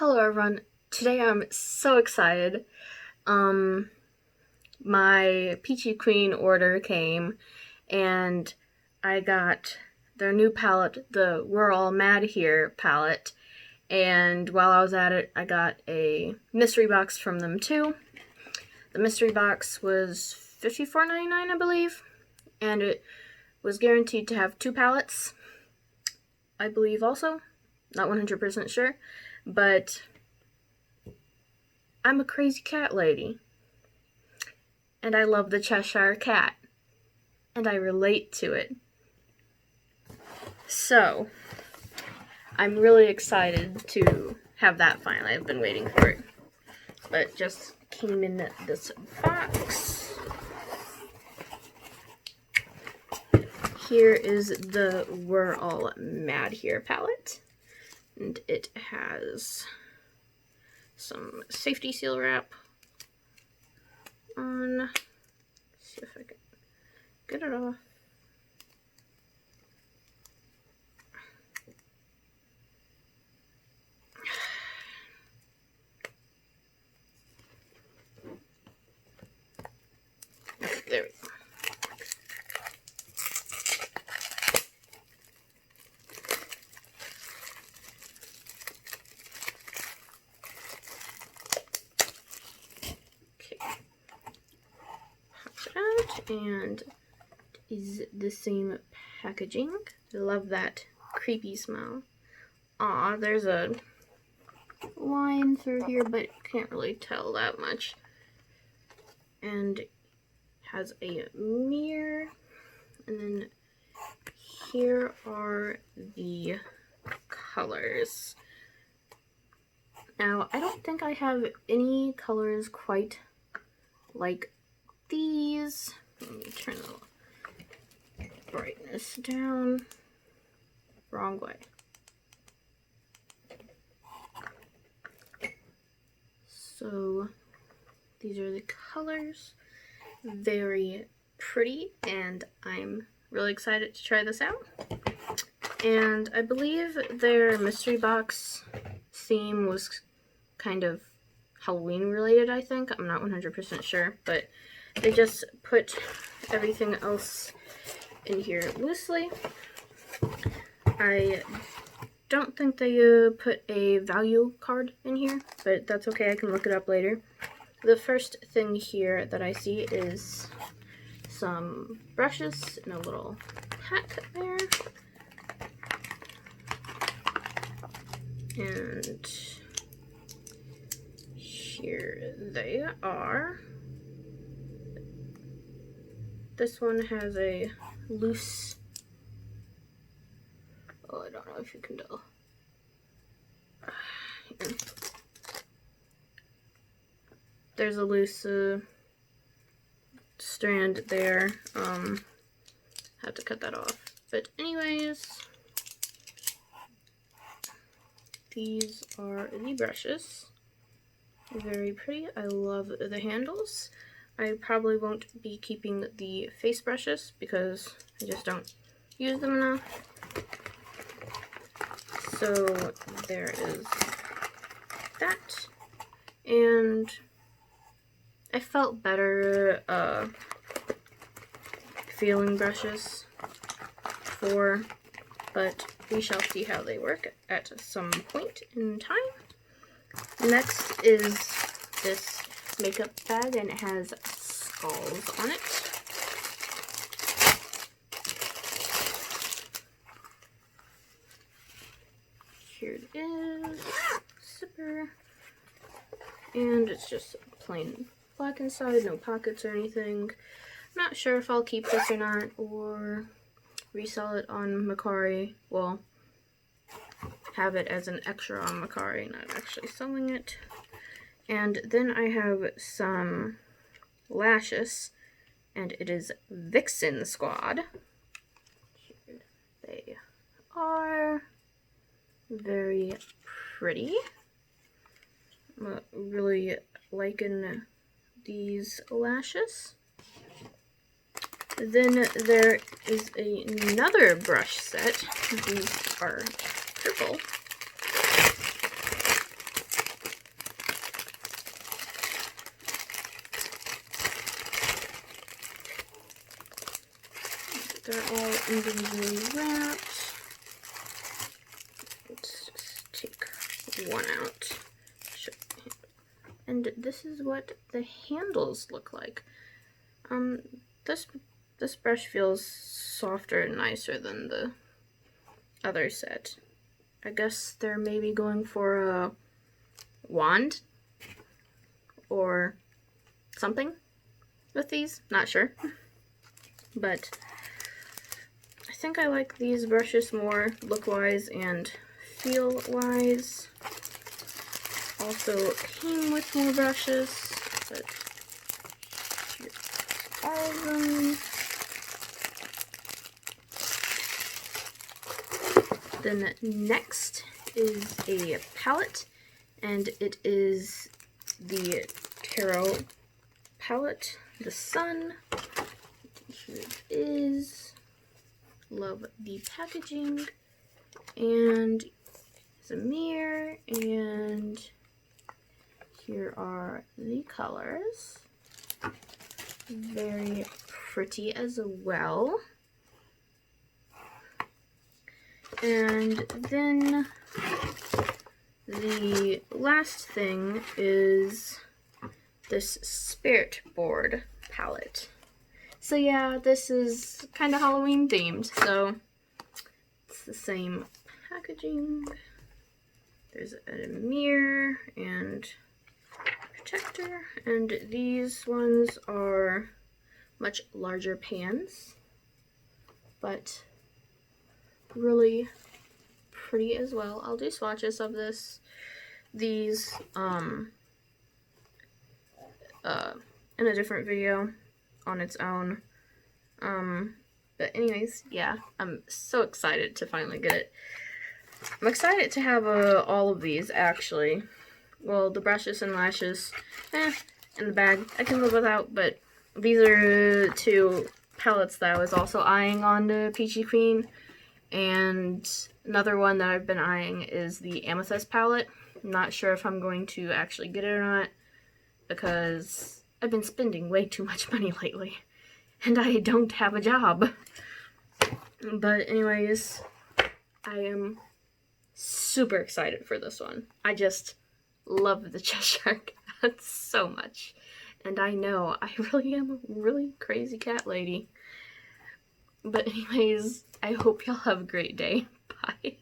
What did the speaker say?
Hello everyone. Today I'm so excited. My Peachy Queen order came and I got their new palette, the We're All Mad Here palette. And while I was at it, I got a mystery box from them too. The mystery box was $54.99, I believe, and it was guaranteed to have 2 palettes, I believe also. Not 100% sure, but I'm a crazy cat lady, and I love the Cheshire Cat, and I relate to it. So, I'm really excited to have that finally. I've been waiting for it, but it just came in this box. Here is the We're All Mad Here palette, and it has some safety seal wrap on. Let's see if I can get it off. There we go. And it is the same packaging. I love that creepy smell. Aw, there's a line through here, but can't really tell that much. And has a mirror. And then here are the colors. Now, I don't think I have any colors quite like these. Let me turn the brightness down. Wrong way. So these are the colors. Very pretty, and I'm really excited to try this out. And I believe their mystery box theme was kind of Halloween related, I think. I'm not 100% sure, but they just put everything else in here loosely. I don't think they put a value card in here, but that's okay. I can look it up later. The first thing here that I see is some brushes in a little pack there. And here they are. This one has a loose, oh, I don't know if you can tell. There's a loose strand there. Had to cut that off. But anyways, these are the brushes. Very pretty. I love the handles. I probably won't be keeping the face brushes because I just don't use them enough. So there is that. And I felt better feeling brushes before, but we shall see how they work at some point in time. Next is this makeup bag, and it has skulls on it. Here it is, zipper, and it's just plain black inside, no pockets or anything. I'm not sure if I'll keep this or not, or resell it on Mercari. Well, have it as an extra on Mercari, not actually selling it. And then I have some lashes, and it is Vixen Squad. Here they are. Very pretty. I'm really liking these lashes. Then there is another brush set. These are purple. They're all individually wrapped. Let's just take one out. And this is what the handles look like. This brush feels softer and nicer than the other set. I guess they're maybe going for a wand or something with these. Not sure. But I think I like these brushes more look-wise and feel-wise. Also came with more brushes, but here's all of them. Then next is a palette, and it is the Tarot palette, the Sun. Here it is. Love the packaging. And it's a mirror, and here are the colors. Very pretty as well. And then the last thing is this Spirit Board palette. So yeah, this is kind of Halloween themed, so it's the same packaging. There's a mirror and protector, and these ones are much larger pans, but really pretty as well. I'll do swatches of these in a different video on its own. But anyways, yeah, I'm so excited to finally get it. I'm excited to have all of these, actually. Well, the brushes and lashes, in the bag, I can live without, but these are two palettes that I was also eyeing on the Peachy Queen. And another one that I've been eyeing is the Amethyst palette. I'm not sure if I'm going to actually get it or not, because I've been spending way too much money lately, and I don't have a job. But anyways, I am super excited for this one. I just love the Cheshire Cat so much. And I know I really am a really crazy cat lady. But anyways, I hope y'all have a great day. Bye.